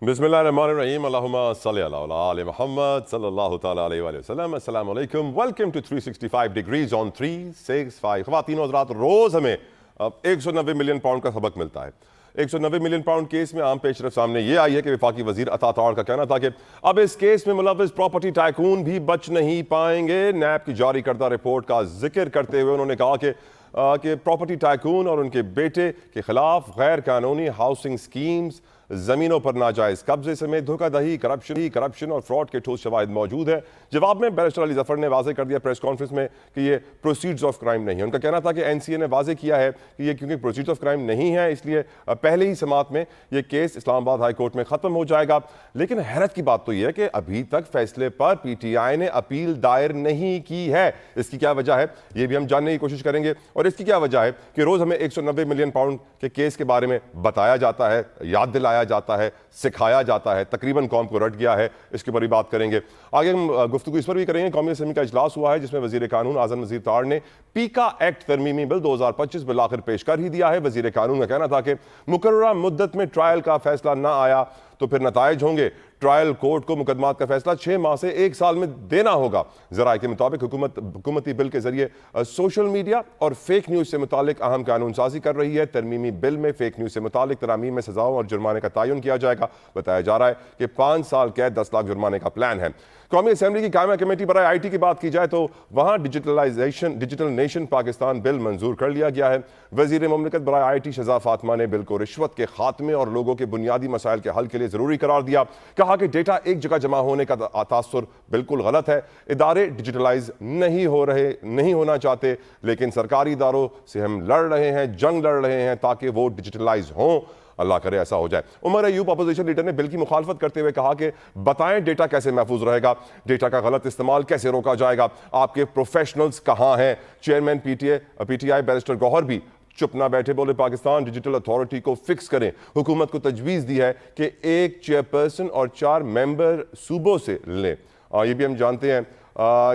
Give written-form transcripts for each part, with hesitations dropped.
बिस्मिल्लाहिर्रहमानिर्रहीम अल्लाहुम्मा सल्ली अला आले मुहम्मद सल्लल्लाहु तआला अलैहि वसल्लम। अस्सलाम वालेकुम, वेलकम टू 365 डिग्रीज ऑन 365। ख़वातीन और हज़रात, रोज़ हमें 190 मिलियन पाउंड का सबक मिलता है। 190 मिलियन पाउंड केस में आम पेशरफ सामने ये आई है कि वफाकी वजीर अता ताड़ का कहना था कि अब इस केस में मुलव्वस प्रॉपर्टी टाइकून भी बच नहीं पाएंगे। नैब की जारी करदा रिपोर्ट का जिक्र करते हुए उन्होंने कहा कि प्रॉपर्टी टाइकून और उनके बेटे के खिलाफ गैर कानूनी हाउसिंग स्कीम्स, जमीनों पर नाजायज कब्जे समेत धोखाधड़ी, करप्शन और फ्रॉड के ठोस शवाहिद मौजूद है। जवाब में बैरिस्टर अली जफर ने वाजे कर दिया प्रेस कॉन्फ्रेंस में कि ये प्रोसीड्स ऑफ क्राइम नहीं है। उनका कहना था कि एनसीए ने वाजे किया है कि ये क्योंकि प्रोसीड्स ऑफ क्राइम नहीं है इसलिए पहले ही समात में ये केस इस्लामाबाद हाई कोर्ट में खत्म हो जाएगा। लेकिन हैरत की बात तो यह है कि अभी तक फैसले पर पीटीआई ने अपील दायर नहीं की है। इसकी क्या वजह है ये भी हम जानने की कोशिश करेंगे। और इसकी क्या वजह है कि रोज हमें 190 मिलियन पाउंड के केस के बारे में बताया जाता है, याद दिलाया जाता है, सिखाया जाता है, तकरीबन कौम को रट गया है। इसके ऊपर भी बात करेंगे। आगे हम गुफ्तगू इस पर भी करेंगे। कौमी असम्बली का इजलास हुआ है जिसमें वजीर कानून आज़म नज़ीर ताड़ ने पीका एक्ट तरमीमी बिल 2025 बिल आखिर पेश कर ही दिया है। वजीर कानून का कहना था कि मुकर्ररा मुद्दत में ट्रायल का फैसला ना आया तो फिर नताइज होंगे। ट्रायल कोर्ट को मुकदमात का फैसला 6 माह से 1 साल में देना होगा। जराये के मुताबिक हुकूमती बिल के जरिए सोशल मीडिया और फेक न्यूज़ से मुतालिक अहम कानून साजी कर रही है। तरमीमी बिल में फेक न्यूज़ से मुतालिक तरामीम में सजाओं और जुर्माने का तयन किया जाएगा। बताया जा रहा है कि 5 साल कैद 10 लाख जुर्माने का प्लान है। कौमी असम्बली की कायमा कमेटी बराए IT की बात की जाए तो वहाँ डिजिटल नेशन पाकिस्तान बिल मंजूर कर लिया गया है। वजीर मुमलिकत बराए IT शहज़ाद फातिमा ने बिल को रिश्वत के खात्मे और लोगों के बुनियादी मसाइल के हल के लिए ज़रूरी करार दिया। कहा कि डेटा एक जगह जमा होने का तासुर बिल्कुल गलत है। इदारे डिजिटलाइज नहीं होना चाहते, लेकिन सरकारी इदारों से हम लड़ रहे हैं, जंग लड़ रहे हैं ताकि वो डिजिटलाइज हों। अल्लाह करे ऐसा हो जाए। उमर अयूब अपोजिशन लीडर ने बिल की मुखालफत करते हुए कहा कि बताएं डेटा कैसे महफूज रहेगा, डेटा का गलत इस्तेमाल कैसे रोका जाएगा, आपके प्रोफेशनल्स कहाँ हैं। चेयरमैन पीटीआई बैरिस्टर गौहर भी चुप ना बैठे, बोले पाकिस्तान डिजिटल अथॉरिटी को फिक्स करें। हुकूमत को तजवीज़ दी है कि 1 चेयरपर्सन और 4 मेंबर सूबों से लें। ये भी हम जानते हैं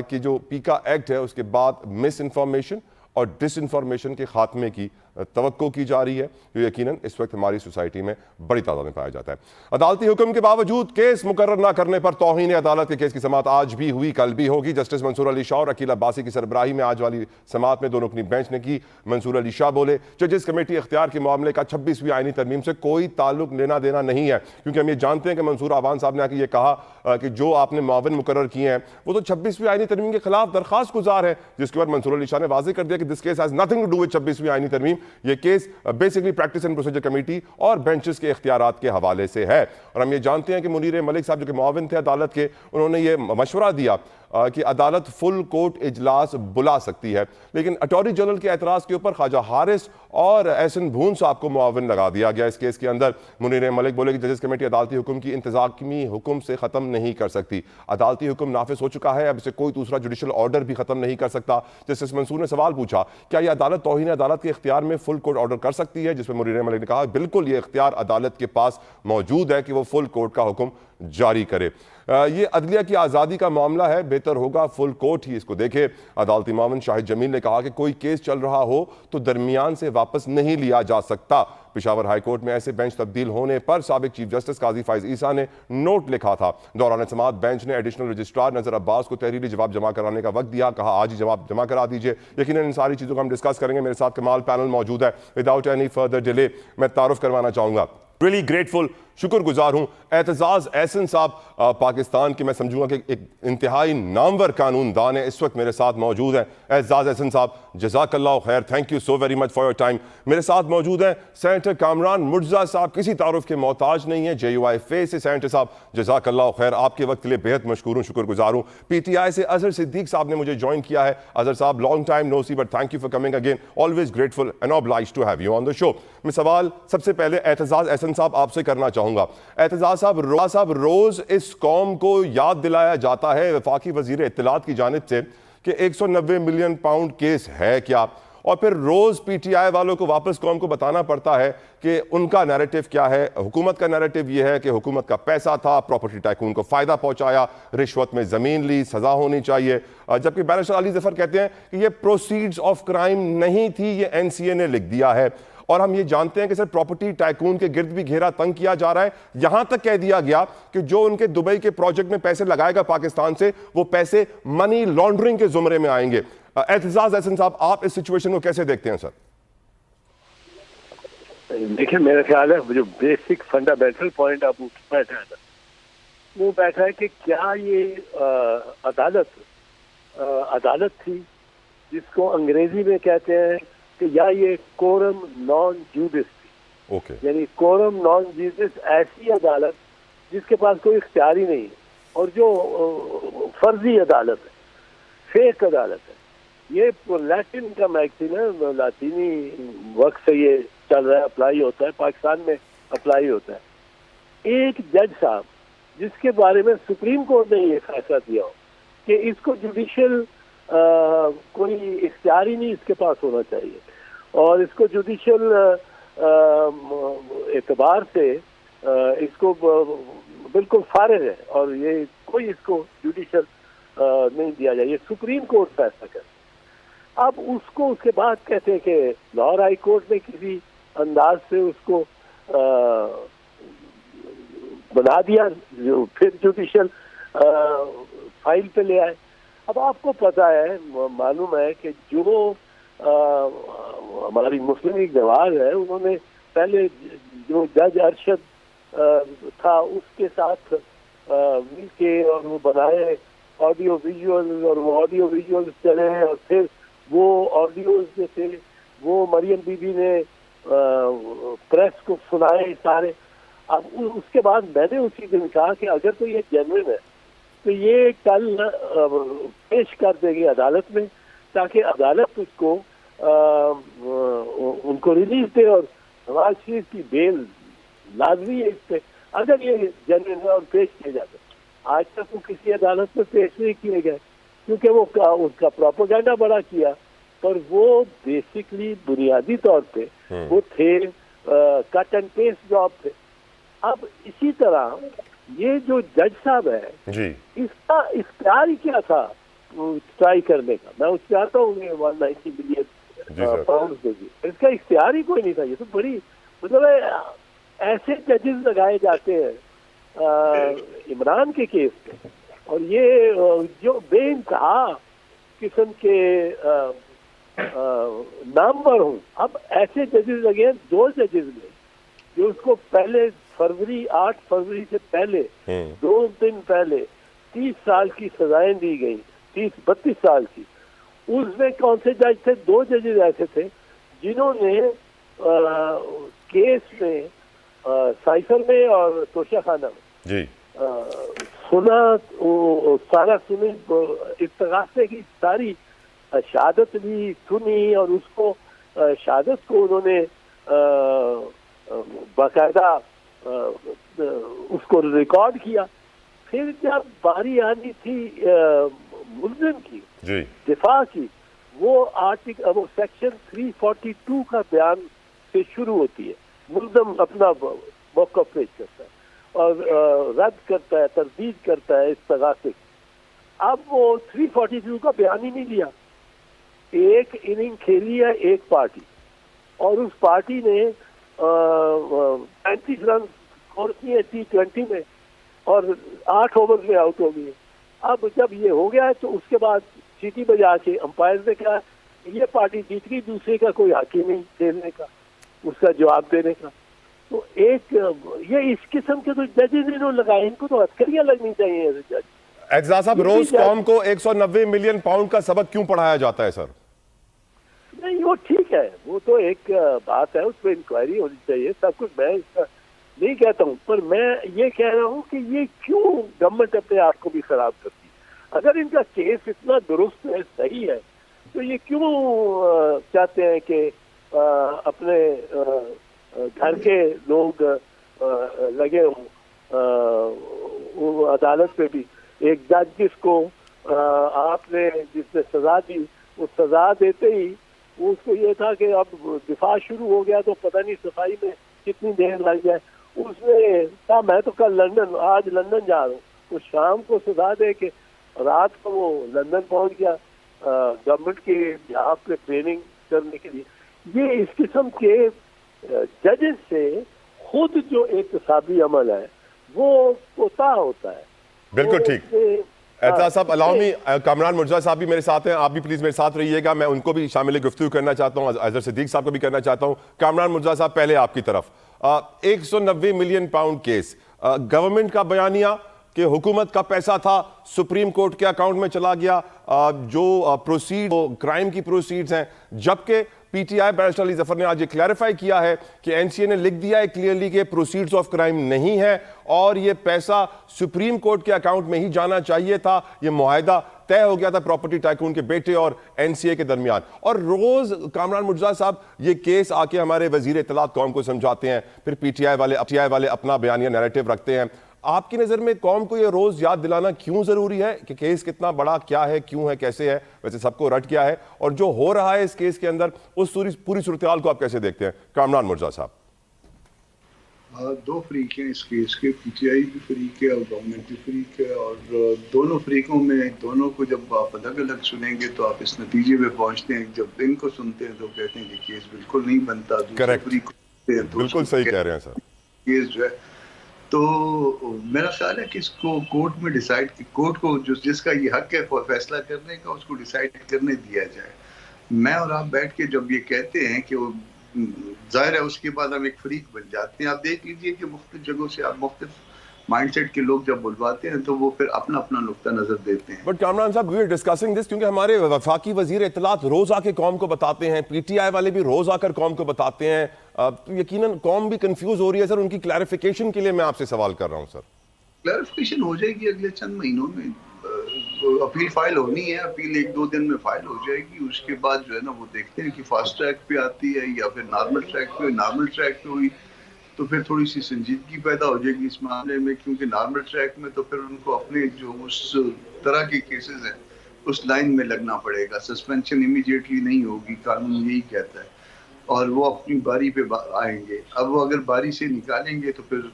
कि जो पीका एक्ट है उसके बाद मिस इन्फॉर्मेशन और डिसइंफॉर्मेशन के खात्मे की तवक्को की जा रही है, जो यकीनन इस वक्त हमारी सोसाइटी में बड़ी तादाद में पाया जाता है। अदालती हुक्म के बावजूद केस मुकर्रर न करने पर तौहीन अदालत के केस की समात आज भी हुई, कल भी होगी। जस्टिस मंसूर अली शाह और अकील अब्बासी की सरबराही में आज वाली समात में दोनों अपनी बेंच ने की। मंसूर अली शाह बोले जजेस कमेटी इख्तियार के मामले का 26वीं आईनी तरमीम से कोई ताल्लुक लेना देना नहीं है, क्योंकि हम ये जानते हैं कि मंसूर आवान साहब ने आके ये कहा कि जो आपने मुआविन मुकर्रर किए हैं वो तो 26वीं आईनी तरमीम के खिलाफ दरखास्त गुजार है। जिसके बाद मंसूर अली शाह ने वाज़ेह कर दिया कि this case has nothing to do with 26वीं आईनी तरमीम। ये case basically practice and procedure committee और बेंचेस के इख्तियारात के हवाले से है। और हम ये जानते हैं कि मुनीर मलिक साहब जो कि मुआविन थे अदालत के, उन्होंने ये मशवरा दिया कि अदालत फुल कोर्ट इजलास बुला सकती है, लेकिन अटॉर्नी जनरल के एतराज़ के ऊपर ख्वाजा हारिस और एहसन भून साहब को मुआविन लगा दिया गया इस केस के अंदर। मुनीर मलिक बोले कि जजेस कमेटी अदालती हुक्म की इंतज़ामी हुक्म से ख़त्म नहीं कर सकती। अदालती हुक्म नाफिज हो चुका है, अब इसे कोई दूसरा जुडिशल ऑर्डर भी ख़त्म नहीं कर सकता। जस्टिस मंसूर ने सवाल पूछा क्या यह अदालत तौहीन अदालत के इख्तियार में फुल कोर्ट ऑर्डर कर सकती है, जिसमें मुनीर मलिक ने कहा बिल्कुल ये इख्तियार अदालत के पास मौजूद है कि वो फुल कोर्ट का हुक्म जारी करे। ये अदलिया की आज़ादी का मामला है, बेहतर होगा फुल कोर्ट ही इसको देखे। अदालती मामून शाहिद जमील ने कहा कि कोई केस चल रहा हो तो दरमियान से वापस नहीं लिया जा सकता। पेशावर हाई कोर्ट में ऐसे बेंच तब्दील होने पर साबिक चीफ जस्टिस काजी फाइज ईसा ने नोट लिखा था। दौरान समात बेंच ने एडिशनल रजिस्ट्रार नजर अब्बास को तहरीरी जवाब जमा कराने का वक्त दिया। कहा आज ही जवाब जमा करा दीजिए। यकीनन इन सारी चीज़ों को हम डिस्कस करेंगे। मेरे साथ कमाल पैनल मौजूद है। विदाउट एनी फर्दर डिले मैं तारुफ करवाना चाहूँगा। रियली ग्रेटफुल, शुक्रगुजार हूँ। एतजाज़ एहसन साहब पाकिस्तान के मैं समझूंगा कि एक इंतहाई नामवर कानूनदान है, इस वक्त मेरे साथ मौजूद हैं। एतजाज़ एहसन साहब जज़ाकल्लाह खैर, thank you so very much for your time. मेरे साथ मौजूद हैं सेनेटर कामरान मुर्तज़ा साहब, किसी तारुफ के मोहताज नहीं है, JUIFA से सेनेटर साहब जज़ाकल्लाह खैर, आपके वक्त के लिए बेहद मशकूर हूँ, शुक्रगुजार हूँ। PTI से अजहर सिद्दीक साहब ने मुझे ज्वाइन किया है। अजहर साहब long time no see but thank you for coming again, always grateful and obliged to have you on the show. मैं सवाल सबसे पहले एतजाज़ एहसन साहब आपसे करना चाहूँगा। एतजाज़ साहब रोज इस कौम को याद दिलाया जाता है वफाकी वजीर इत्तलात की जानिब से कि 190 मिलियन पाउंड केस है क्या, और फिर रोज PTI वालों को वापस कौम को बताना पड़ता है कि उनका नैरेटिव क्या है। हुकूमत का नैरेटिव यह है कि हुकूमत का पैसा था, प्रॉपर्टी टाइकून को फायदा पहुंचाया, रिश्वत में जमीन ली, सजा होनी चाहिए। जबकि बैरिस्टर अली जफर कहते हैं कि यह प्रोसीड्स ऑफ क्राइम नहीं थी, ये NCA ने लिख दिया है। और हम ये जानते हैं कि सर प्रॉपर्टी टाइकून के गिर्द भी घेरा तंग किया जा रहा है। यहां तक कह दिया गया कि जो उनके दुबई के प्रोजेक्ट में पैसे लगाएगा पाकिस्तान से, वो पैसे मनी लॉन्ड्रिंग के जुमरे में आएंगे। एतजाज एहसन साहब, आप इस सिचुएशन को कैसे देखते हैं सर? देखिए, मेरा ख्याल है जो बेसिक फंडामेंटल पॉइंट आप बैठा है ना, वो बैठा है कि क्या ये अदालत थी जिसको अंग्रेजी में कहते हैं कि या ये कोरम नॉन जूडिस थी। ओके। यानी कोरम नॉन जूडिस ऐसी अदालत जिसके पास कोई इख्तियार ही नहीं है और जो फर्जी अदालत है, फेक अदालत है। ये लैटिन का मैगजीन है, लातीनी वक्त से ये चल रहा है, अप्लाई होता है, पाकिस्तान में अप्लाई होता है। एक जज साहब जिसके बारे में सुप्रीम कोर्ट ने ये फैसला दिया हो कि इसको जुडिशियल कोई इख्तियार ही नहीं इसके पास होना चाहिए और इसको जुडिशियल एतबार से इसको बिल्कुल फारिग है और ये कोई इसको जुडिशियल नहीं दिया जाए, ये सुप्रीम कोर्ट फैसला करे। अब उसको उसके बाद कहते हैं कि लाहौर हाई कोर्ट ने किसी अंदाज से उसको बना दिया, जो फिर जुडिशियल फाइल पे ले आए। अब आपको पता है, मालूम है कि जो हमारी मुस्लिम लीग जवाब है, उन्होंने पहले जो जज अरशद था उसके साथ मिलके और वो बनाए ऑडियो विजुअल, और वो ऑडियो विजुअल चले और फिर वो ऑडियोज जो थे वो मरियम बीबी ने प्रेस को सुनाए सारे। अब उसके बाद मैंने उसी दिन कहा कि अगर तो ये जेन्युइन है तो ये कल पेश कर देगी अदालत में, ताकि अदालत उसको उनको रिलीज दे और नवाज शरीफ की बेल लाजमी है इस पे, अगर ये जेन्युइन है और पेश किए जाते। आज तक वो किसी अदालत में पेश नहीं किए गए क्योंकि वो उसका प्रोपेगेंडा बड़ा किया, पर वो बेसिकली बुनियादी तौर पे वो थे कट एंड पेस्ट जॉब थे। अब इसी तरह ये जो जज साहब है जी, इसका इख्तियार ही क्या था ट्राई करने का? मैं उससे आता हूँ 190 मिलियन पाउंड देगी, इसका इख्तियार ही कोई नहीं था। ये तो बड़ी मतलब ऐसे जजेस लगाए जाते हैं इमरान के केस में, और ये जो बेइंतहा किस्म के नामवर हूँ। अब ऐसे जजेस लगे हैं, 2 जजेस में जो उसको पहले 8 फरवरी से पहले 2 दिन पहले 30 साल की सजाएं दी गई, 32 साल की। उसमें कौन से जज थे? 2 जजेस ऐसे थे जिन्होंने केस में साइफर में और तोशा खाना में जी सुना, सारा सुनी, इस्तगासे की सारी शहादत भी सुनी और उसको शहादत को उन्होंने बाकायदा उसको रिकॉर्ड किया। फिर जब बारी आनी थी मुल्जिम की दिफा की, वो सेक्शन 342 का बयान से शुरू होती है। मुल्जिम अपना मौका पेश करता है और रद्द करता है, तरदीद करता है इस्तगासे। अब वो 342 का बयान ही नहीं दिया। एक इनिंग खेली है एक पार्टी और उस पार्टी ने 35 रन स्कोर किए T20 में और 8 ओवर में आउट हो गए। अब जब ये हो गया है तो उसके बाद सीटी बजा के अंपायर ने कहा ये पार्टी जीत गई, दूसरे का कोई हक ही नहीं खेलने का, उसका जवाब देने का। तो एक ये इस किस्म के तो जजेस इन्होंने लगाए, इनको तो हथकड़ियां लगनी चाहिए जज। एतजाज साहब, रोज कॉम को 190 मिलियन पाउंड का सबक क्यों पढ़ाया जाता है सर? नहीं, वो ठीक है, वो तो एक बात है, उस पर इंक्वायरी होनी चाहिए, सब कुछ मैं इसका नहीं कहता हूँ, पर मैं ये कह रहा हूँ कि ये क्यों गवर्नमेंट अपने आप को भी खराब करती है? अगर इनका केस इतना दुरुस्त है, सही है, तो ये क्यों चाहते हैं कि अपने घर के लोग लगे हों अदालत पे भी? एक जज जिसको आपने जिसने सजा दी, उस सजा देते ही उसको ये था कि अब दिफा शुरू हो गया तो पता नहीं सफाई में कितनी देर लग जाए। उसने कहा मैं तो कल आज लंदन जा रहा हूँ, तो शाम को सजा दे के रात को वो लंदन पहुंच गया गवर्नमेंट के यहाँ पे ट्रेनिंग करने के लिए। ये इस किस्म के जजेस से खुद जो एहतसाबी अमल है वो कोताह होता है। बिल्कुल ठीक। एहतसाब साहब, अलाउ मी, कामरान मुर्जा साहब भी मेरे साथ हैं, आप भी प्लीज मेरे साथ रहिएगा, मैं उनको भी शामिल गुफ्तगू करना चाहता हूँ, अजहर सिद्दीक साहब को भी करना चाहता हूँ। कामरान मुर्जा साहब, पहले आपकी तरफ 190 मिलियन पाउंड केस, गवर्नमेंट का बयानिया कि हुकूमत का पैसा था, सुप्रीम कोर्ट के अकाउंट में चला गया, जो प्रोसीड क्राइम की प्रोसीड्स हैं, जबकि पीटीआई बैरिस्टर अली जफर ने आज ये क्लैरिफाई किया है कि एनसीए ने लिख दिया है क्लियरली कि प्रोसीड्स ऑफ क्राइम नहीं है और ये पैसा सुप्रीम कोर्ट के अकाउंट में ही जाना चाहिए था। ये मुआहदा तय हो गया था प्रॉपर्टी टाइकून के बेटे और एनसीए के दरमियान। और रोज कामरान मुर्जा साहब ये केस आके हमारे वजीर इत्तलात कौम को समझाते हैं, फिर पीटीआई वाले अपना बयानिया नैरेटिव रखते हैं। आपकी नजर में कौम को ये रोज याद दिलाना क्यों जरूरी है कि केस कितना बड़ा, क्या है, क्यों है, कैसे है? वैसे सबको रट गया है, और जो हो रहा है इस केस के अंदर, उस पूरी सूरत-ए-हाल को आप कैसे देखते हैं, कामरान मुर्जा साहब? दो फरीक हैं इस केस के, पीटीआई भी फरीक है और गवर्नमेंट भी फरीक है, और दोनों फरीकों में, दोनों को जब आप अलग अलग सुनेंगे तो आप इस नतीजे पे पहुंचते हैं। जब इनको सुनते हैं तो कहते हैं कि केस बिल्कुल नहीं बनता, करेक्ट, तो बिल्कुल सही कह रहे हैं सर। केस जो है, तो मेरा ख्याल है कि इसको कोर्ट में डिसाइड, कोर्ट को जो जिसका ये हक है फैसला करने का, उसको डिसाइड करने दिया जाए। मैं और आप बैठ के जब ये कहते हैं कि वो जाहिर है उसके बाद हम एक फरीक बन जाते हैं। आप देख लीजिए कि मुख्तलिफ जगहों से आप मुख्तलिफ माइंडसेट के लोग जब बुलवाते हैं तो वो फिर अपना अपना नुक्ता नजर देते हैं। बट कामरान साहब, वी आर डिस्कसिंग दिस क्योंकि हमारे वफाकी वजीर इत्तलात रोज आके कौम को बताते हैं, पीटीआई वाले भी रोज आकर कौम को बताते हैं, तो यकीनन कौम भी कंफ्यूज हो रही है सर। उनकी क्लैरिफिकेशन के लिए मैं आपसे सवाल कर रहा हूं सर। क्लैरिफिकेशन हो जाएगी अगले चंद महीनों में। अपील फाइल होनी है, अपील 1-2 दिन में फाइल हो जाएगी। उसके बाद जो है ना वो देखते हैं कि फास्ट ट्रैक पे आती है या फिर नॉर्मल ट्रैक पे। नॉर्मल ट्रैक पे हुई तो फिर थोड़ी सी संजीदगी पैदा हो जाएगी इस मामले में, क्योंकि नॉर्मल ट्रैक में तो फिर उनको अपने जो उस तरह के केसेस हैं उस लाइन में लगना पड़ेगा। सस्पेंशन इमीडिएटली नहीं होगी, कानून यही कहता है, और वो अपनी बारी पे आएंगे। अब वो अगर बारी से निकालेंगे तो फिर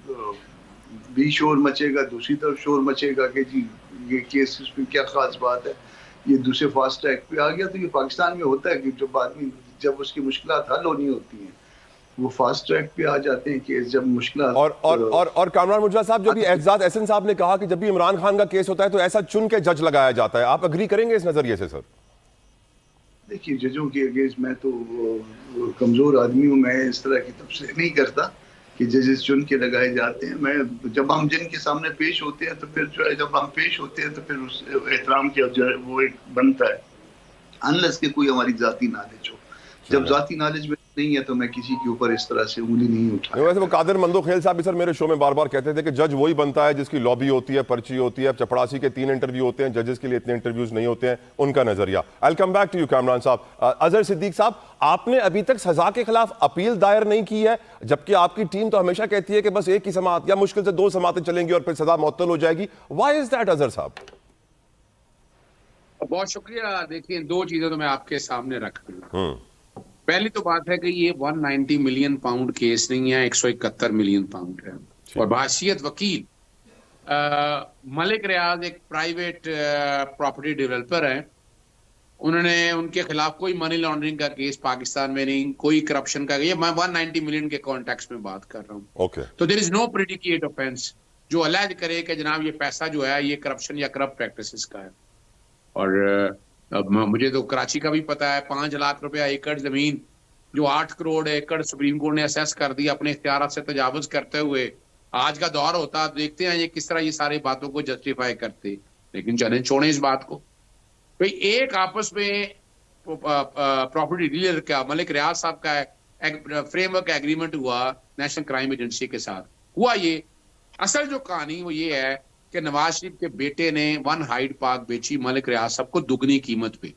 भी शोर मचेगा, दूसरी तरफ शोर मचेगा कि जी ये केस इसमें क्या खास बात है, ये दूसरे फास्ट ट्रैक पे आ गया। तो ये पाकिस्तान में होता है कि जब आदमी, जब उसकी मुश्किलात हल होनी होती हैं वो फास्ट ट्रैक पे आ जाते हैं केस, जब मुश्किलात। और कामरान मुर्जा साहब, जब भी एजाज एहसन साहब ने कहा कि जब भी इमरान खान का केस होता है तो ऐसा चुन के जज लगाया जाता है, आप अग्री करेंगे इस नजरिए से सर? देखिए, जजों के अगेंस्ट मैं तो कमजोर आदमी हूँ, मैं इस तरह की तबसरे नहीं करता कि जजेस चुन के लगाए जाते हैं। मैं जब हम जिनके सामने पेश होते हैं तो फिर जो है, जब हम पेश होते हैं तो फिर उस एहतराम के जो है वो एक बनता है, अनलेस के कोई हमारी जाती नॉलेज हो। जब जाती नॉलेज में नहीं है तो मैं किसी के ऊपर इस तरह से उंगली नहीं उठा। वैसे वो कादिर मंदोखेल साहब भी सर मेरे शो में बार बार कहते थे कि जज वही बनता है जिसकी लॉबी होती है, पर्ची होती है। चपड़ासी के 3 इंटरव्यू होते हैं, जजेस के लिए इतने इंटरव्यूज नहीं होते हैं, उनका नजरिया। I will come back to you Kamran साहब। अजहर सिद्दीक साहब, आपने अभी तक सजा के खिलाफ अपील दायर नहीं की है, जबकि आपकी टीम तो हमेशा कहती है कि बस एक ही समाअत या मुश्किल से 2 समाअतें चलेंगी और फिर सजा मुअत्तल हो जाएगी। व्हाई इज दैट अजहर साहब? बहुत शुक्रिया। देखिए, 2 चीजें तो मैं आपके सामने रख दूं। पहली तो बात है कि ये 190 मिलियन पाउंड केस नहीं है, 171 मिलियन पाउंड है। और बहैसियत वकील मलिक रियाज एक प्राइवेट प्रॉपर्टी डेवलपर है, उन्होंने उनके खिलाफ कोई मनी लॉन्ड्रिंग का केस पाकिस्तान में नहीं, कोई करप्शन का, ये मैं 190 मिलियन के कॉन्टेक्स्ट में बात कर रहा हूँ। तो there is no predicate offence जो अलैज करे कि जनाब ये पैसा जो है ये करप्शन या करप्ट प्रैक्टिसेस का है। और मुझे तो कराची का भी पता है, 5 लाख रुपया एकड़ जमीन जो 8 करोड़ एकड़ सुप्रीम कोर्ट ने असेस कर दी अपने इख्तियार से तजावुज करते हुए। आज का दौर होता, देखते हैं ये किस तरह ये सारी बातों को जस्टिफाई करते। लेकिन चलें छोड़ें इस बात को। भाई एक आपस में प्रॉपर्टी डीलर का, मलिक रियाज साहब का फ्रेमवर्क एग्रीमेंट हुआ नेशनल क्राइम एजेंसी के साथ। हुआ ये, असल जो कहानी वो ये है कि नवाज शरीफ के बेटे ने 1 हाइड पार्क बेची मलिक रियाज साहब को दुगनी कीमत पे।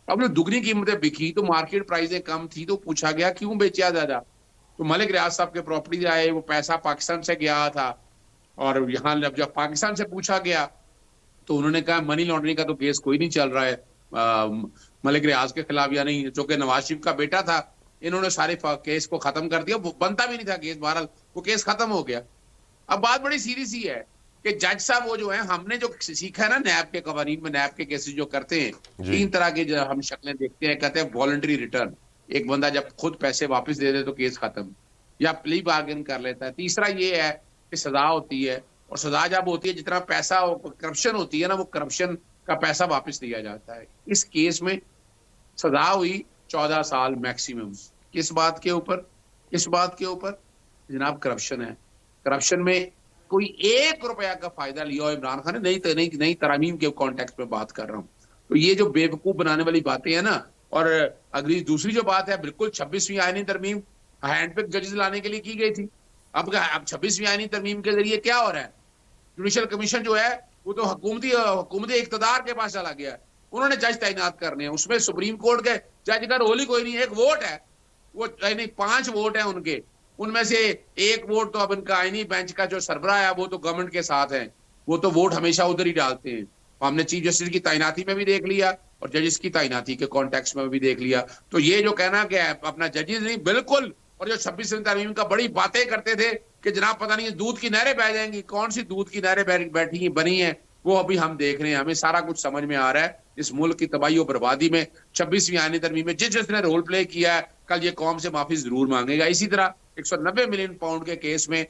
अब जो दुगनी कीमतें बिकी तो मार्केट प्राइसें कम थी, तो पूछा गया क्यों बेचा ज्यादा। तो मलिक रियाज साहब के प्रॉपर्टी आए, वो पैसा पाकिस्तान से गया था, और यहाँ जब पाकिस्तान से पूछा गया तो उन्होंने कहा मनी लॉन्ड्रिंग का तो केस कोई नहीं चल रहा है मलिक रियाज के खिलाफ, या नहीं, जो कि नवाज शरीफ का बेटा था। इन्होंने सारे केस को खत्म कर दिया, बनता भी नहीं था केस, बहरहाल वो केस खत्म हो गया। अब बात बड़ी सीरियस ही है कि जज साहब वो जो है, हमने जो सीखा है ना नैब के कवानीन में, नैब के केसेस जो करते हैं 3 तरह के जो हम शक्लें देखते हैं, कहते हैं वॉलंटरी रिटर्न। एक बंदा जब खुद पैसे वापस दे दे तो केस खत्म, या प्ली बार्गेन कर लेता है। तीसरा ये है कि सजा होती है, और सजा जब होती है जितना पैसा करप्शन होती है ना, वो करप्शन का पैसा वापस दिया जाता है। इस केस में सजा हुई 14 साल मैक्सिमम। किस बात के ऊपर? इस बात के ऊपर जनाब करप्शन है। करप्शन में कोई 1 रुपया का फायदा लिया हो इमरान खान ने, नई तरमीम के कॉन्टेक्स्ट में बात कर रहा हूं। तो ये जो बेवकूफ बनाने वाली बातें हैं ना, और अगली दूसरी जो बात है, बिल्कुल 26वीं आईनी तरमीम हैंडपिक जजेस लाने के लिए की गई थी। अब 26वीं आईनी तरमीम के जरिए क्या हो रहा है? जुडिशल कमीशन जो है वो तो हुकूमती इख्तिदार के पास चला गया है। उन्होंने जज तैनात करने हैं, उसमें सुप्रीम कोर्ट के जज का रोल ही कोई नहीं। एक वोट है, वो नहीं 5 वोट है उनके, उनमें से 1 वोट तो अब इनका आईनी बेंच का जो सरबराह है वो तो गवर्नमेंट के साथ है, वो तो वोट हमेशा उधर ही डालते हैं। हमने चीफ जस्टिस की तैनाती में भी देख लिया और जजेस की तैनाती के कॉन्टेक्स्ट में भी देख लिया। तो ये जो कहना कि अपना जजेस नहीं, बिल्कुल। और जो 26वीं तरमीम का बड़ी बातें करते थे कि जनाब पता नहीं दूध की नहरें बह जाएंगी, कौन सी दूध की नहरें बैठी बनी है, वो अभी हम देख रहे हैं। हमें सारा कुछ समझ में आ रहा है। इस मुल्क की तबाही और बर्बादी में 26वीं आईनी तरमीम में जिसने रोल प्ले किया है, कल ये कौम से माफी जरूर मांगेगा। इसी तरह 190 मिलियन पाउंड के केस में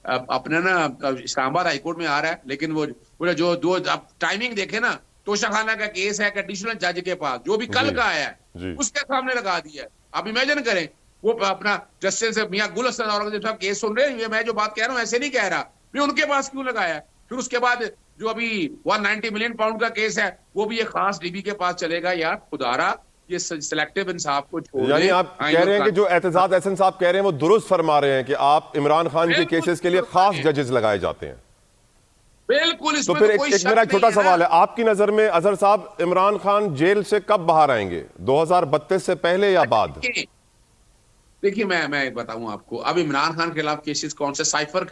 अपने ना इस्लामाबाद हाईकोर्ट में आ रहा है, लेकिन वो जो अब टाइमिंग देखे ना, तोशाखाना का केस है कंडीशनल जज के पास, जो भी कल का आया है उसके सामने लगा दिया है। आप इमेजिन करें, वो अपना जस्टिस मियां गुल हसन औरंगजेब साहब केस सुन रहे हैं, ये मैं जो बात कह रहा हूँ ऐसे नहीं कह रहा, भी उनके पास क्यों लगाया? फिर उसके बाद जो अभी 190 मिलियन पाउंड का केस है, वो भी एक खास डीबी के पास चलेगा। यार खुदारा, ये सिलेक्टिव इंसाफ को छोड़, यानी आप कह रहे हैं कि जो एतजाज एहसन साहब कह रहे हैं वो दुरुस्त फरमा रहे हैं कि आप इमरान खान के केसेस के लिए खास जजेस लगाए जाते हैं। बिल्कुल। तो फिर एक मेरा छोटा सवाल है, आपकी नजर में अजहर साहब इमरान खान जेल से कब बाहर आएंगे? 2032 से पहले या बाद? देखिए मैं बताऊं आपको, अब इमरान खान के खिलाफ केसेस कौन से? साइफर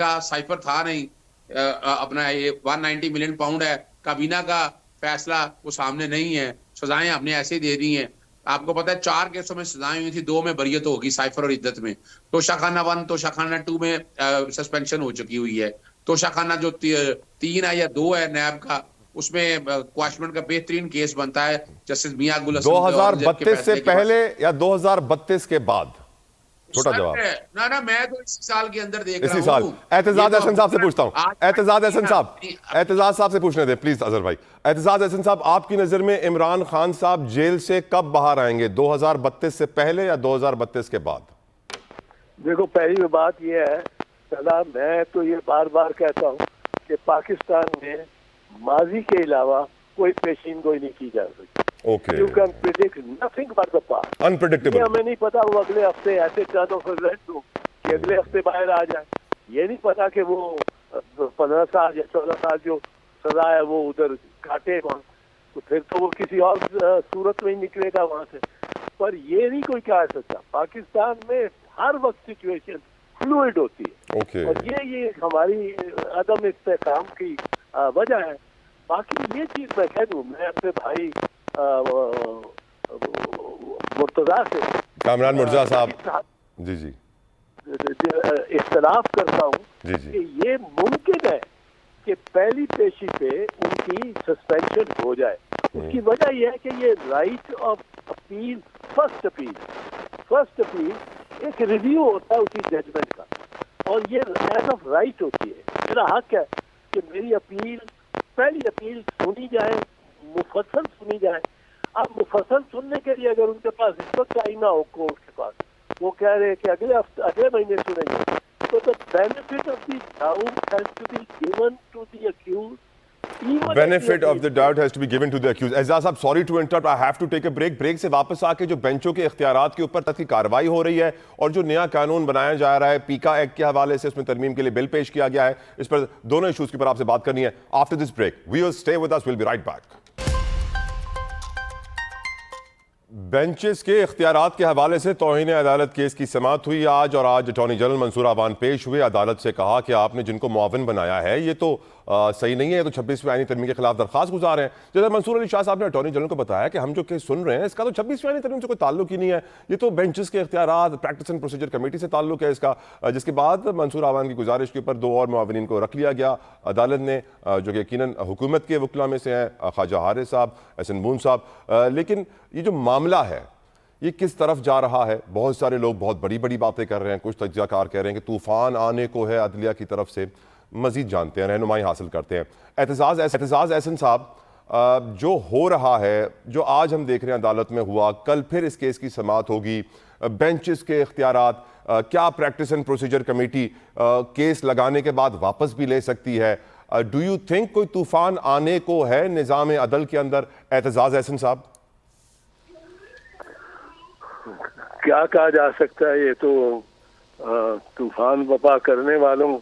था नहीं, अपना ये 190 मिलियन पाउंड है, काबीना का फैसला वो सामने नहीं है, सजाएं हमने ऐसे दे दी हैं। आपको पता है 4 केसों में सजाएं हुई थी, 2 में बरियत होगी, साइफर और इद्दत में। तोशाखाना 1 तोशाखाना 2 में सस्पेंशन हो चुकी हुई है। तोशाखाना जो 3 है या 2 है नैब का, उसमें क्वाशमेंट का बेहतरीन केस बनता है जस्टिस मियां गुल हसन। 2032 से पहले या 2032 के बाद? छोटा जवाब। ना मैं तो इसी साल के अंदर देख रहा हूं। इसी साल। एतजाज एहसन साहब से पूछता हूं, एतजाज एहसन साहब, एतजाज साहब से पूछने दें प्लीज अजहर भाई। एतजाज एहसन साहब, आपकी नजर में इमरान खान साहब जेल से कब बाहर आएंगे? 2032 से पहले या 2032 के बाद? देखो, पहली बात यह है, चला मैं तो ये बार बार कहता हूँ कि पाकिस्तान में माजी के अलावा कोई पेशीन गोई नहीं की जा सकती। You can predict nothing but the past. Unpredictable. ये हमें नहीं पता वो अगले हफ्ते ऐसे टर्न ऑफ इवेंट हो कि अगले हफ्ते बाहर आ जाए। ये नहीं पता कि वो 15 साल या 14 साल जो सजा है वो उधर काटे वहाँ, तो फिर तो वो किसी और सूरत में ही निकलेगा वहाँ से। पर ये नहीं कोई कह सकता। पाकिस्तान में हर वक्त सिचुएशन फ्लूइड होती है, और ये हमारी अदम इस्तेकाम की वजह है। बाकी ये चीज मैं कह दूं, मैं अपने भाई मुर्तजा से, कामरान मुर्तजा साहब, जी इख्तलाफ करता हूँ कि ये मुमकिन है कि पहली पेशी पे उनकी सस्पेंशन हो जाए। उसकी वजह यह है कि ये right of appeal, first appeal एक रिव्यू होता है उसी जजमेंट का, और ये एज ऑफ राइट होती है। मेरा हक है कि मेरी अपील, पहली अपील सुनी जाए, मुफस्सल सुनी जाए। अब मुफस्सल सुनने के लिए अगर उनके पास इस वक्त टाइम ना हो, कोर्ट के पास वो कह रहे हैं कि अगले महीने सुनेंगे, तो the benefit of the doubt has to be given to the accused. Benefit of the doubt has to be given to the accused. Ejaz sahab, sorry to interrupt, I have to take a break. Break से वापस आके जो बेंचों के इख्तियारात के ऊपर तक की कार्रवाई हो रही है और जो नया कानून बनाया जा रहा है पीका एक्ट के हवाले से, उसमें तरमीम के लिए बिल पेश किया गया है, इस पर दोनों इशूज के ऊपर आपसे बात करनी है after this break. We will stay with us, will be right back. Benches के इख्तियारात के हवाले से तौहीन अदालत केस की समाअत हुई आज, और आज अटॉर्नी जनरल मंसूर अवान पेश हुए। अदालत से कहा कि आपने जिनको मुआविन बनाया है ये तो सही नहीं है, तो 26वीं आईनी तरमीम के खिलाफ दरखास्त गुजार हैं। जैसे मंसूर अली शाह साहब ने अटॉर्नी जनरल को बताया कि हम जो केस सुन रहे हैं इसका तो 26वीं आईनी तरमीम से कोई ताल्लुक ही नहीं है, ये तो बेंचेस के इख्तियारात, प्रैक्टिस एंड प्रोसीजर कमेटी से ताल्लुक है इसका। जिसके बाद मंसूर अवान की गुजारिश के ऊपर 2 और मुआविनीन को रख लिया गया अदालत ने, जो कि यकीनन हुकूमत के वकला में से हैं, ख्वाजा हारिस साहब, एहसन बून साहब। लेकिन ये जो मामला है ये किस तरफ जा रहा है? बहुत सारे लोग बहुत बड़ी बड़ी बातें कर रहे हैं, कुछ तज्ज़ियाकार कह रहे हैं कि तूफ़ान आने को है अदलिया की तरफ से। मज़ीद जानते हैं, रहनुमाई हासिल करते हैं। एतजाज़ एहसन साहब, जो हो रहा है, जो आज हम देख रहे हैं अदालत में हुआ, कल फिर इस केस की समाअत होगी, बेंचेस के इख्तियारात, क्या practice and procedure committee case लगाने के बाद वापस भी ले सकती है? डू यू थिंक कोई तूफान आने को है निज़ाम अदल के अंदर? एतजाज़ एहसन साहब, क्या कहा जा सकता है, ये तो तूफान वफा करने वालों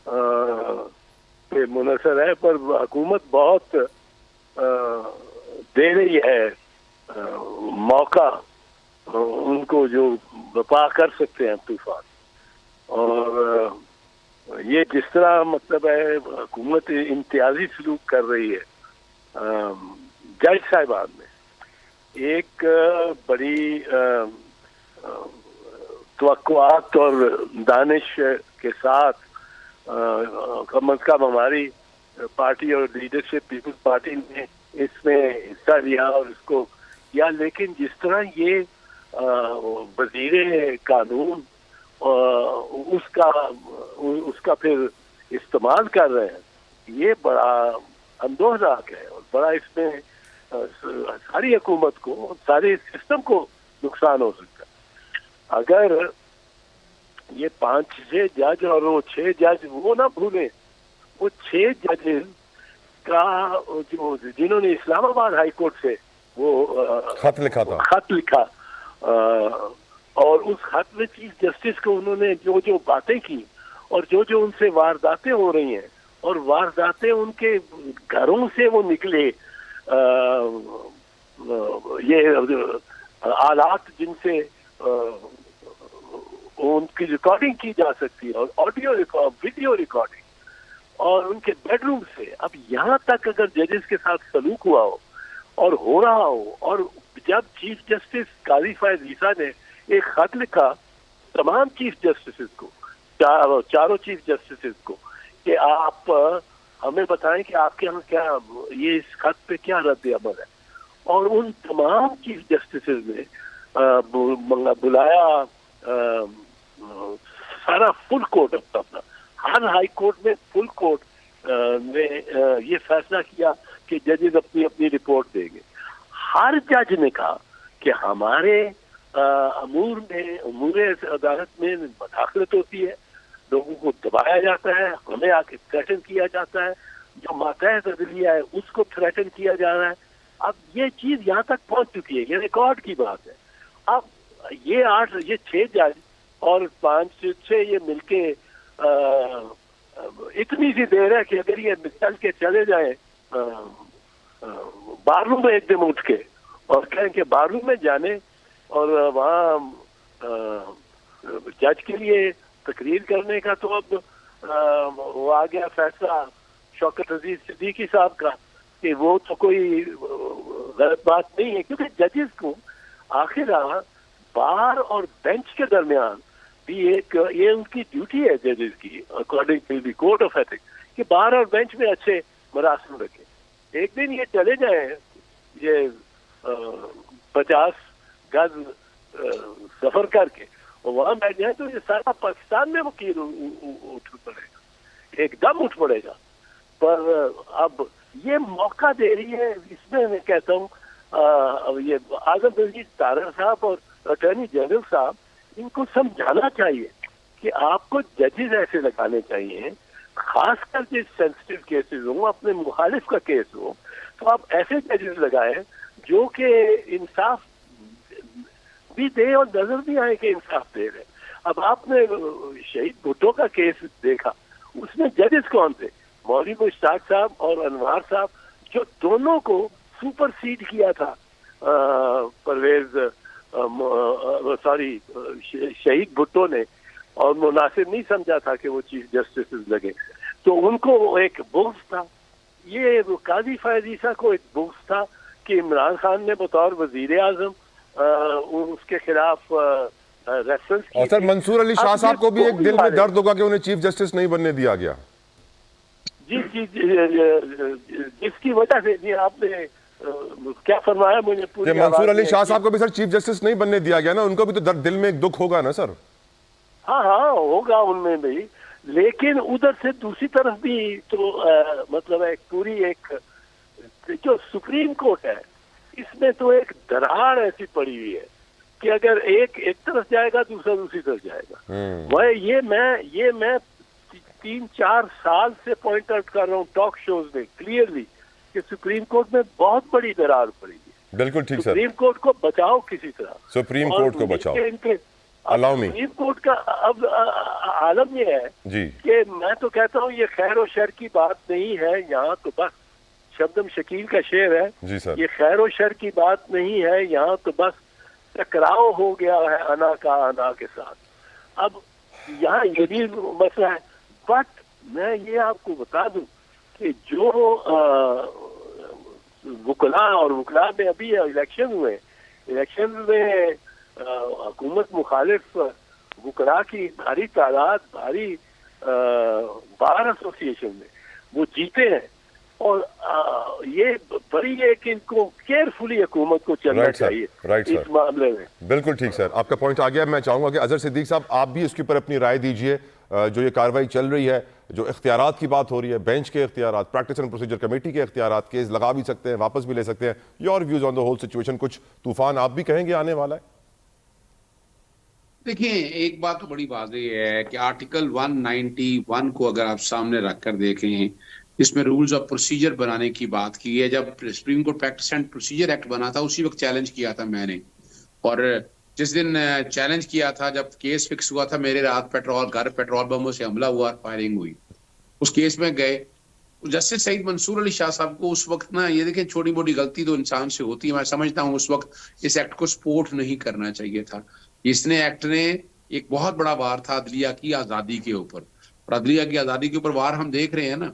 पे मुनसर है, पर हुकूमत बहुत दे रही है मौका उनको जो वफा कर सकते हैं तूफान। और ये जिस तरह मतलब है हुकूमत इम्तियाजी सलूक कर रही है जज साहिबान में, एक बड़ी तवक्कुआत और दानिश के साथ कम अज कम हमारी पार्टी और लीडरशिप पीपल्स पार्टी ने इसमें हिस्सा लिया और इसको किया। लेकिन जिस तरह ये वजीर कानून उसका फिर इस्तेमाल कर रहे हैं, ये बड़ा अंदोहनाक है और बड़ा इसमें सारी हुकूमत को, सारे सिस्टम को नुकसान हो सकता है। अगर ये 5-6 जज और वो 6 जज वो ना भूलें, वो 6 जजेस का जो जिन्होंने इस्लामाबाद हाई कोर्ट से वो खत लिखा और उस खत में चीफ जस्टिस को उन्होंने जो जो बातें की और जो जो उनसे वारदातें हो रही हैं और वारदातें उनके घरों से वो निकले, ये आलात जिनसे उनकी रिकॉर्डिंग की जा सकती है और ऑडियो रिकॉर्ड, वीडियो रिकॉर्डिंग, और उनके बेडरूम से अब यहाँ तक अगर जजेस के साथ सलूक हुआ हो और हो रहा हो, और जब चीफ जस्टिस काजी फैज ईसा ने एक खत लिखा तमाम चीफ जस्टिस को, चारों चीफ जस्टिस को, कि आप हमें बताएं कि आपके यहाँ क्या ये इस खत पे क्या रद्द अमल है, और उन तमाम चीफ जस्टिस ने बुलाया सारा फुल कोर्ट अपना, हर हाई कोर्ट में फुल कोर्ट ने ये फैसला किया कि जजेस अपनी अपनी रिपोर्ट देंगे। हर जज ने कहा कि हमारे अमूर अदालत में मदाखलत होती है, लोगों को दबाया जाता है, हमें आके थ्रेटन किया जाता है, जो मातहत अदलिया है उसको थ्रेटन किया जा रहा है। अब ये चीज यहाँ तक पहुंच चुकी है, ये रिकॉर्ड की बात है। अब ये 6 जज और 5-6 ये मिलके इतनी सी देर है कि अगर ये चल के चले जाए बाथरूम में एक दिन उठ के और कहें कि बाथरूम में जाने और वहाँ जज के लिए तकरीर करने का, तो अब वो आ गया फैसला शौकत अजीज सिद्दीकी साहब का कि वो तो कोई गलत बात नहीं है, क्योंकि जजेस को आखिर बार और बेंच के दरमियान भी ये उनकी ड्यूटी है जजेस की, according to the code of ethics, कि बार और बेंच में अच्छे मरासिम रखें। एक दिन ये चले जाए, ये 50 गज सफर करके और वहां बैठ जाए, तो ये सारा पाकिस्तान में वकील उठ पड़ेगा, एकदम उठ पड़ेगा। पर अब ये मौका दे रही है, इसमें मैं कहता हूँ ये आजम रशीद तारर साहब और अटॉर्नी जनरल साहब, इनको समझाना चाहिए कि आपको जजेस ऐसे लगाने चाहिए, खासकर जिस सेंसिटिव केसेस हो, अपने मुखालिफ का केस हो, तो आप ऐसे जजेस लगाएं जो कि इंसाफ भी दे और नजर भी आए कि इंसाफ दे रहे। अब आपने शहीद भुट्टो का केस देखा, उसमें जजेस कौन थे? मौलवी मुश्ताक साहब और अनवार साहब, जो दोनों को सुपरसीड किया था परवेज शहीद भुट्टो ने, और मुनासिब नहीं समझा था कि वो चीफ जस्टिस लगे, तो उनको एक बुग़्ज़ था। ये काजी फैज ईसा को एक बुग़्ज़ था कि इमरान खान ने बतौर वजीर आजम उसके खिलाफ रेफरेंस की। और सर मंसूर अली शाह साहब को भी एक दिल में दर्द होगा कि उन्हें चीफ जस्टिस नहीं बनने दिया गया। जी, जिसकी वजह से जी आपने क्या फरमाया मुझे पूरी कि मंसूर आवाज अली नहीं शाह आई। साहब को भी सर चीफ जस्टिस नहीं बनने दिया गया ना, उनको भी तो दिल में एक दुख होगा ना सर। हाँ हाँ होगा उनमें भी, लेकिन उधर से दूसरी तरफ भी तो मतलब एक पूरी एक जो सुप्रीम कोर्ट है इसमें तो एक दरार ऐसी पड़ी हुई है कि अगर एक तरफ जाएगा दूसरा दूसरी तरफ जाएगा। वह ये मैं 3-4 साल से पॉइंट आउट कर रहा हूँ टॉक शोज में क्लियरली कि सुप्रीम कोर्ट में बहुत बड़ी दरार पड़ी है। बिल्कुल ठीक सर। सुप्रीम कोर्ट को बचाओ किसी तरह, सुप्रीम कोर्ट को बचाओ। Allow me. सुप्रीम कोर्ट का अब आलम यह है जी कि मैं तो कहता हूँ ये खैर और शर की बात नहीं है यहाँ, तो बस शब्दम शकील का शेर है जी सर, ये खैर और शर की बात नहीं है यहाँ, तो बस टकराव हो गया है अना का अना के साथ। अब यहाँ ये भी मसला है, बट मैं ये आपको बता दूं कि जो वुकला और वुकला में अभी इलेक्शन हुए, इलेक्शन में हुकूमत मुखालिफ वुकला की भारी तादाद, भारी बार एसोसिएशन में वो जीते हैं, और ये बड़ी है कि इनको केयरफुली हुकूमत को चलना चाहिए इस मामले में। बिल्कुल ठीक सर, आपका पॉइंट आ गया। मैं चाहूंगा कि अजहर सिद्दीक साहब आप भी इसके ऊपर अपनी राय दीजिए। जो ये कार्रवाई चल रही है, जो इख्तियारात की बात हो रही है, बेंच के इख्तियारात, प्रैक्टिस एंड प्रोसीजर कमेटी के इख्तियारात, केस लगा भी सकते हैं, वापस भी ले सकते हैं, your views on the whole situation, कुछ तूफान आप भी कहेंगे आने वाला है? देखिए, एक बात तो बड़ी वाज़ेह है कि आर्टिकल 191 को अगर आप सामने रखकर देखें, इसमें रूल्स ऑफ प्रोसीजर बनाने की बात की है। जब supreme court practice and procedure act बना था उसी वक्त चैलेंज किया था मैंने, और जिस दिन चैलेंज किया था, जब केस फिक्स हुआ था, मेरे रात पेट्रोल बमों से हमला हुआ, फायरिंग हुई, उस केस में गए जस्टिस सईद मंसूर अली शाह साहब को उस वक्त ना, ये देखें छोटी मोटी गलती तो इंसान से होती है, मैं समझता हूँ उस वक्त इस एक्ट को सपोर्ट नहीं करना चाहिए था। इसने एक्ट ने एक बहुत बड़ा वार था अदलिया की आज़ादी के ऊपर, और अदलिया की आज़ादी के ऊपर वार हम देख रहे हैं ना।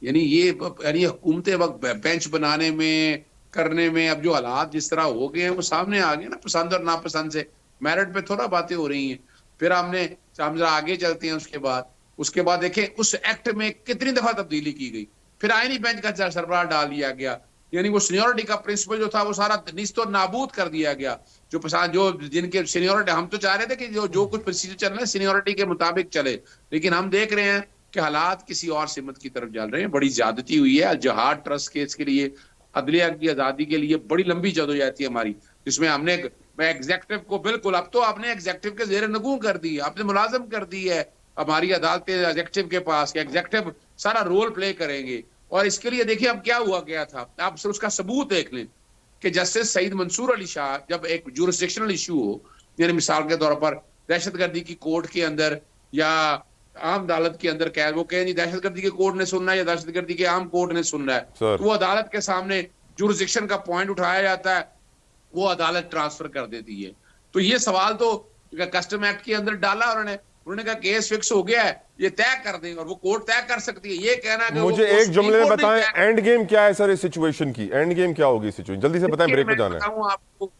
यानी हुकूमतें वक्त बेंच बनाने में, करने में, अब जो हालात जिस तरह हो गए हैं वो सामने आ गए ना, पसंद और नापसंद से मेरिट पे थोड़ा बातें हो रही हैं। फिर हम जरा आगे चलते हैं, उसके बाद देखें उस एक्ट में कितनी दफा तब्दीली की गई, फिर आईनी बेंच का सरबराह डाल दिया गया, यानी वो सीनियोरिटी का प्रिंसिपल जो था वो सारा निस्तो नाबूद कर दिया गया। जो जिनके सीनियोरिटी, हम तो चाह रहे थे कि जो कुछ प्रोसीजर चल रहे हैं सीनियोरिटी के मुताबिक चले, लेकिन हम देख रहे हैं कि हालात किसी और सिमत की तरफ चल रहे हैं। बड़ी ज्यादती हुई है। अल जहाद ट्रस्ट केस के लिए, अदलिया की आजादी के लिए बड़ी लंबी जदोजहद थी हमारी, जिसमें मैं एग्जेक्टिव को बिल्कुल, अब तो आपने एग्जेक्टिव के जेर नगू कर दी है, आपने मुलाजम कर दी है हमारी अदालतें एग्जेक्टिव के पास, कि एग्जेक्टिव सारा रोल प्ले करेंगे। और इसके लिए देखिए अब क्या हुआ गया था, आप सिर्फ उसका सबूत देख लें कि जस्टिस सईद मंसूर अली शाह, जब एक जुरिस्डिक्शनल इशू हो, यानी मिसाल के तौर पर दहशतगर्दी की कोर्ट के अंदर या आम अदालत के अंदर, क्या वो कहे नहीं दहशतगर्दी के कोर्ट ने सुनना है या दहशतगर्दी के आम कोर्ट ने सुनना है, तो वो अदालत के सामने जुरिस्डिक्शन का पॉइंट उठाया जाता है, वो अदालत ट्रांसफर कर देती है। तो ये सवाल तो कस्टम एक्ट के अंदर डाला उन्होंने कहा केस फिक्स हो गया है, ये तय कर दें, और वो कोर्ट तय कर सकती है। ये कहना कि मुझे एक जुमले में बताएं, एंड गेम क्या है सर इस सिचुएशन की? एंड गेम क्या होगी सिचुएशन? जल्दी से बताएं, ब्रेक पे जाना है। आपको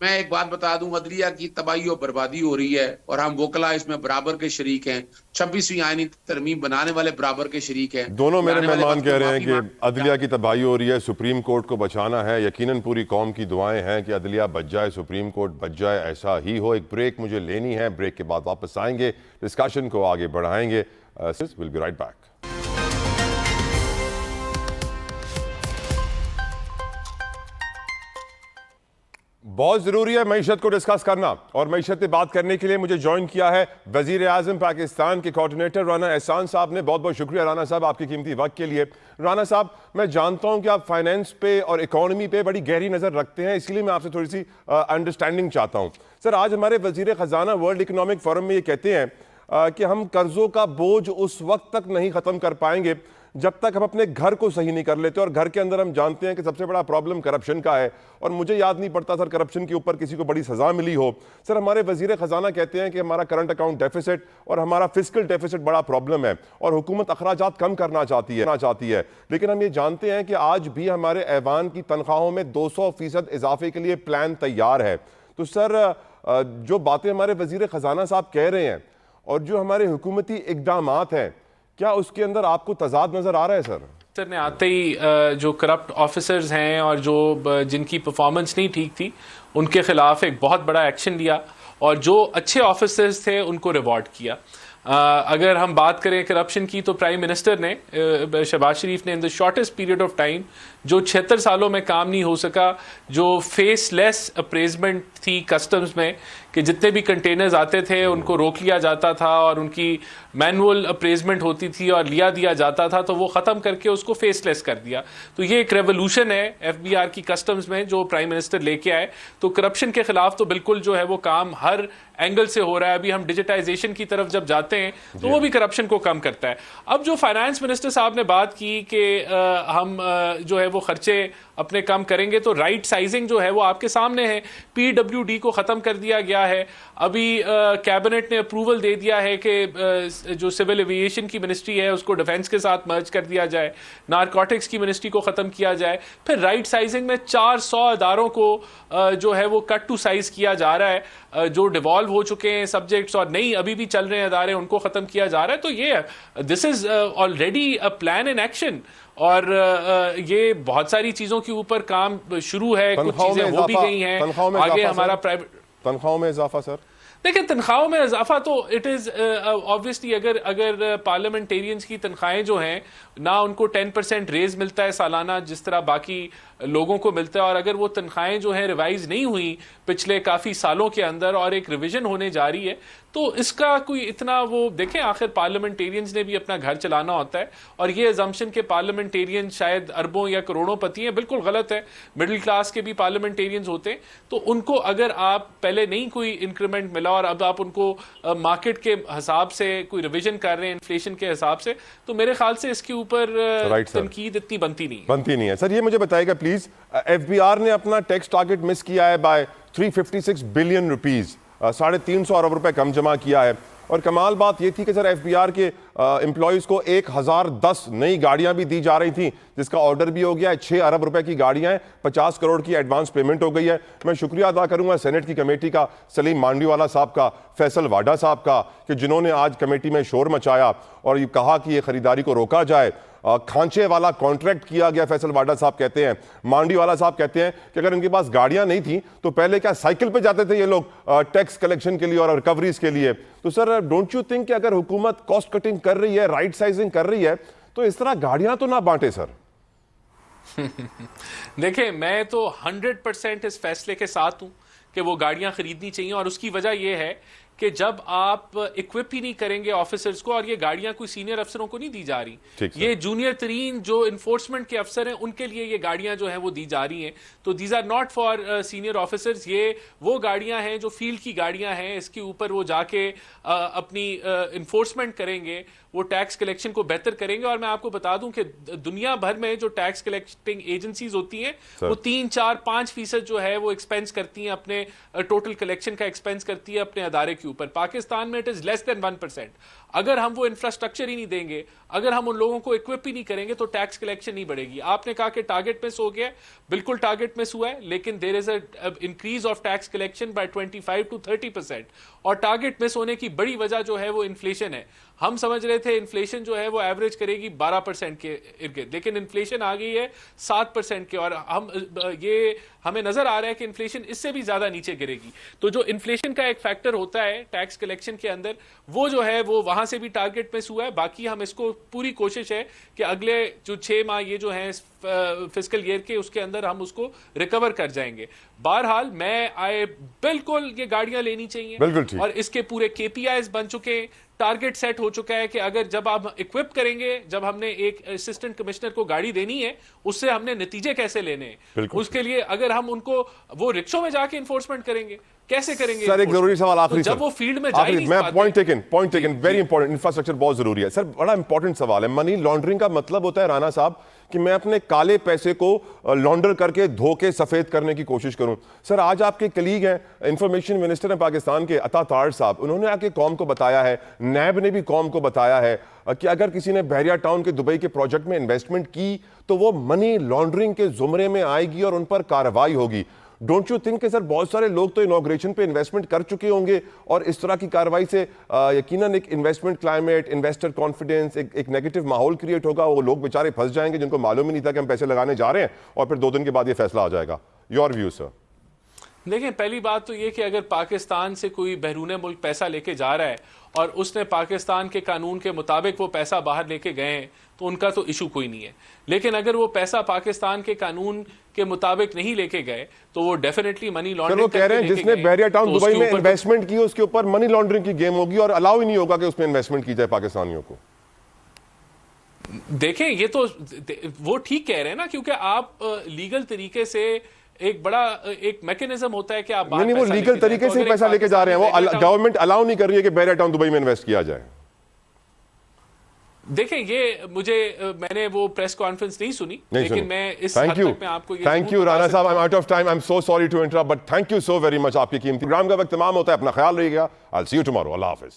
मैं एक बात बता दूं, अदलिया की तबाही और बर्बादी हो रही है, और हम वकला इसमें बराबर के शरीक हैं। 26वीं आईनी तरमीम बनाने वाले बराबर के शरीक हैं। दोनों मेरे मेहमान कह रहे हैं कि अदलिया की तबाही हो रही है, सुप्रीम कोर्ट को बचाना है। यकीनन पूरी कौम की दुआएं हैं कि अदलिया बच जाए, सुप्रीम कोर्ट बच जाए, ऐसा ही हो। एक ब्रेक मुझे लेनी है, ब्रेक के बाद वापस आएंगे, डिस्कशन को आगे बढ़ाएंगे। Will be right back. बहुत ज़रूरी है मईशत को डिस्कस करना, और मईशत पे बात करने के लिए मुझे ज्वाइन किया है वज़ीर आज़म पाकिस्तान के कोऑर्डिनेटर राना एहसान साहब ने। बहुत बहुत शुक्रिया राना साहब आपके कीमती वक्त के लिए। राना साहब, मैं जानता हूं कि आप फाइनेंस पे और इकोनॉमी पे बड़ी गहरी नज़र रखते हैं, इसलिए मैं आपसे थोड़ी सी अंडरस्टैंडिंग चाहता हूँ। सर, आज हमारे वज़ीर ख़जाना वर्ल्ड इकनॉमिक फोरम में ये कहते हैं कि हम कर्ज़ों का बोझ उस वक्त तक नहीं ख़त्म कर पाएंगे जब तक हम अपने घर को सही नहीं कर लेते, और घर के अंदर हम जानते हैं कि सबसे बड़ा प्रॉब्लम करप्शन का है, और मुझे याद नहीं पड़ता सर करप्शन के ऊपर किसी को बड़ी सज़ा मिली हो। सर, हमारे वज़ीर ख़जाना कहते हैं कि हमारा करंट अकाउंट डेफिसिट और हमारा फिस्कल डेफिसिट बड़ा प्रॉब्लम है, और हुकूमत अखराजात कम करना चाहती है, लेकिन हम ये जानते हैं कि आज भी हमारे ऐवान की तनख्वाहों में 200% इजाफे के लिए प्लान तैयार है। तो सर, जो बातें हमारे वज़ीर ख़जाना साहब कह रहे हैं और जो हमारे हुकूमती इक़दामात हैं, क्या उसके अंदर आपको तजाद नजर आ रहा है सर? सर ने आते ही जो करप्ट ऑफिसर्स हैं और जो जिनकी परफॉर्मेंस नहीं ठीक थी उनके खिलाफ एक बहुत बड़ा एक्शन लिया और जो अच्छे ऑफिसर्स थे उनको रिवॉर्ड किया। अगर हम बात करें करप्शन की तो प्राइम मिनिस्टर ने शहबाज शरीफ ने in the shortest period of time जो 76 सालों में काम नहीं हो सका, जो फेसलेस अप्रेजमेंट थी कस्टम्स में कि जितने भी कंटेनर्स आते थे उनको रोक लिया जाता था और उनकी मैनुअल अप्रेजमेंट होती थी और लिया दिया जाता था, तो वो ख़त्म करके उसको फेसलेस कर दिया। तो ये एक रेवोल्यूशन है एफबीआर की कस्टम्स में जो प्राइम मिनिस्टर लेके आए। तो करप्शन के खिलाफ तो बिल्कुल जो है वो काम हर एंगल से हो रहा है। अभी हम डिजिटाइजेशन की तरफ जब जाते हैं तो वो भी करप्शन को कम करता है। अब जो फाइनेंस मिनिस्टर साहब ने बात की कि हम जो है वो खर्चे अपने कम करेंगे, तो राइट साइजिंग जो है वो आपके सामने है। पीडब्ल्यूडी को ख़त्म कर दिया गया है। अभी कैबिनेट ने अप्रूवल दे दिया है कि जो सिविल एविएशन की मिनिस्ट्री है उसको डिफेंस के साथ मर्ज कर दिया जाए, नारकोटिक्स की मिनिस्ट्री को ख़त्म किया जाए। फिर राइट साइजिंग में 400 अदारों को जो है वो कट टू साइज किया जा रहा है, जो डिवॉल्व हो चुके हैं सब्जेक्ट्स और नहीं अभी भी चल रहे हैं अदारे, उनको ख़त्म किया जा रहा है। तो ये this is already a plan in action और ये बहुत सारी चीज़ों के ऊपर काम शुरू है, कुछ चीज़ें हो भी गई हैं। आगे हमारा प्राइवेट तनख्वाहों में इजाफा सर, देखिए तनख्वाहों में इजाफा तो इट इज़ ऑब्वियसली अगर पार्लियामेंटेरियंस की तनख्वाहें जो हैं ना उनको 10% रेज मिलता है सालाना जिस तरह बाकी लोगों को मिलता है, और अगर वो तनख्वाहें जो हैं रिवाइज नहीं हुई पिछले काफ़ी सालों के अंदर और एक रिवीजन होने जा रही है, तो इसका कोई इतना वो देखें आखिर पार्लियामेंटेरियंस ने भी अपना घर चलाना होता है। और ये अजम्पशन के पार्लियामेंटेरियंस शायद अरबों या करोड़ों पति हैं, बिल्कुल गलत है। मिडिल क्लास के भी पार्लियामेंटेरियंस होते हैं, तो उनको अगर आप पहले नहीं कोई इंक्रीमेंट मिला और अब आप उनको मार्केट के हिसाब से कोई रिविजन कर रहे हैं इन्फ्लेशन के हिसाब से, तो मेरे ख्याल से इसके ऊपर तनकीद इतनी बनती नहीं है। सर ये मुझे बताइएगा प्लीज, एफबीआर ने अपना टैक्स टारगेट मिस किया है बाय 356 बिलियन रुपीज, 350 अरब रुपए कम जमा किया है। और कमाल बात ये थी कि सर एफबीआर के एम्प्लॉयज़ को 1010 नई गाड़ियां भी दी जा रही थी, जिसका ऑर्डर भी हो गया है। 6 अरब रुपए की गाड़ियां हैं, 50 करोड़ की एडवांस पेमेंट हो गई है। मैं शुक्रिया अदा करूंगा सेनेट की कमेटी का, सलीम मांडीवाला साहब का, फैसल वाडा साहब का, कि जिन्होंने आज कमेटी में शोर मचाया और ये कहा कि ये खरीदारी को रोका जाए। खांचे वाला कॉन्ट्रैक्ट किया गया, फैसल वाडा साहब कहते हैं। मांडी वाला साहब कहते हैं कि अगर इनके पास गाड़ियां नहीं थी तो पहले क्या साइकिल पे जाते थे ये लोग टैक्स कलेक्शन के लिए और रिकवरीज के लिए। तो सर डोंट यू थिंक कि अगर हुकूमत कॉस्ट कटिंग कर रही है, राइट साइजिंग कर रही है, तो इस तरह गाड़ियां तो ना बांटे सर? देखिए मैं तो 100% इस फैसले के साथ हूं कि वो गाड़ियां खरीदनी चाहिए, और उसकी वजह यह है कि जब आप इक्विप ही नहीं करेंगे ऑफिसर्स को, और ये गाड़ियां कोई सीनियर अफसरों को नहीं दी जा रही, ये जूनियर तरीन जो इन्फोर्समेंट के अफसर हैं उनके लिए ये गाड़ियां जो है वो दी जा रही हैं। तो these are not for senior officers, ये वो गाड़ियां हैं जो फील्ड की गाड़ियां हैं। इसके ऊपर वो जाके अपनी इन्फोर्समेंट करेंगे, वो टैक्स कलेक्शन को बेहतर करेंगे। और मैं आपको बता दूं कि दुनिया भर में जो टैक्स कलेक्टिंग एजेंसीज होती हैं वो 3, 4, 5% जो है वो एक्सपेंस करती हैं, अपने टोटल कलेक्शन का एक्सपेंस करती है अपने अदारे के ऊपर। पाकिस्तान में इट इज लेस देन 1%। अगर हम वो इंफ्रास्ट्रक्चर ही नहीं देंगे, अगर हम उन लोगों को इक्विप ही नहीं करेंगे, तो टैक्स कलेक्शन नहीं बढ़ेगी। आपने कहा कि टारगेट मिस हो गया, बिल्कुल टारगेट मिस हुआ है, लेकिन there is a increase of tax collection by 25 to 30%। और टारगेट मिस होने की बड़ी वजह जो है वो इन्फ्लेशन है। हम समझ रहे थे इन्फ्लेशन जो है वो एवरेज करेगी 12% के इर्द, लेकिन इन्फ्लेशन आ गई है 7% के, और हमें नजर आ रहा है कि इन्फ्लेशन इससे भी ज्यादा नीचे गिरेगी। तो जो इन्फ्लेशन का एक फैक्टर होता है टैक्स कलेक्शन के अंदर, वो जो है वो वहां से भी टारगेट मिस हुआ है। बाकी हम इसको पूरी कोशिश है कि अगले जो 6 माह ये जो है फिस्कल ईयर के, उसके अंदर हम उसको रिकवर कर जाएंगे। बहरहाल मैं बिल्कुल ये गाड़ियां लेनी चाहिए, और इसके पूरे KPIs बन चुके हैं, टारगेट सेट हो चुका है कि अगर जब आप इक्विप करेंगे, जब हमने एक असिस्टेंट कमिश्नर को गाड़ी देनी है, उससे हमने नतीजे कैसे लेने हैं, उसके लिए अगर हम उनको वो रिक्शों में जाके इन्फोर्समेंट करेंगे, कैसे करेंगे? सर एक जरूरी सवाल आखिरी, तो जब वो फील्ड में जाएगी, मैं point taken, very important, infrastructure बहुत जरूरी है सर। बड़ा इंपॉर्टेंट सवाल है। मनी लॉन्ड्रिंग का मतलब होता है राणा साहब कि मैं अपने काले पैसे को लॉन्डर करके धो के सफेद करने की कोशिश करूं। सर आज आपके कलीग हैं, इंफॉर्मेशन मिनिस्टर हैं पाकिस्तान के, अता तार साहब, उन्होंने आके कौम को बताया है, नैब ने भी कौम को बताया है कि अगर किसी ने बहरिया टाउन के दुबई के प्रोजेक्ट में इन्वेस्टमेंट की तो वो मनी लॉन्ड्रिंग के जुमरे में आएगी और उन पर कार्रवाई होगी। डोंट यू थिंक कि सर बहुत सारे लोग तो इनॉग्रेशन पे इन्वेस्टमेंट कर चुके होंगे और इस तरह की कार्रवाई से यकीनन एक इन्वेस्टमेंट क्लाइमेट, इन्वेस्टर कॉन्फिडेंस, एक नेगेटिव माहौल क्रिएट होगा, वो लोग बेचारे फंस जाएंगे जिनको मालूम ही नहीं था कि हम पैसे लगाने जा रहे हैं और फिर 2 दिन के बाद ये फैसला आ जाएगा। Your view sir? देखिए, पहली बात तो ये कि अगर पाकिस्तान से कोई बैरून मुल्क पैसा लेके जा रहा है और उसने पाकिस्तान के कानून के मुताबिक वो पैसा बाहर लेके गए हैं तो उनका तो इशू कोई नहीं है। लेकिन अगर वो पैसा पाकिस्तान के कानून के मुताबिक नहीं लेके गए तो वो डेफिनेटली मनी लॉन्ड्रिंग वो कह रहे हैं जिसने बहरिया टाउन दुबई में इन्वेस्टमेंट की उसके ऊपर मनी लॉन्ड्रिंग की गेम होगी और अलाउ ही नहीं होगा कि उसमें इन्वेस्टमेंट की जाए पाकिस्तानियों को। देखें, ये तो वो ठीक कह रहे हैं ना, क्योंकि आप लीगल तरीके से एक बड़ा एक मैकेनिज्म होता है कि आप नहीं, वो लीगल तरीके से ही पैसा लेके जा रहे हैं, वो गवर्नमेंट अलाउ नहीं कर रही है कि बहरिया टाउन दुबई में इन्वेस्ट किया जाए। देखें, ये मैंने वो प्रेस कॉन्फ्रेंस नहीं सुनी, लेकिन मैं इस हद तक मैं आपको ये थैंक यू राना साहब, I am out of time, I am so sorry to interrupt, but thank you so very much. आपकी कीमती प्रोग्राम का वक्त तमाम होता है, अपना ख्याल रखिएगा। I will see you tomorrow. Allah Hafiz.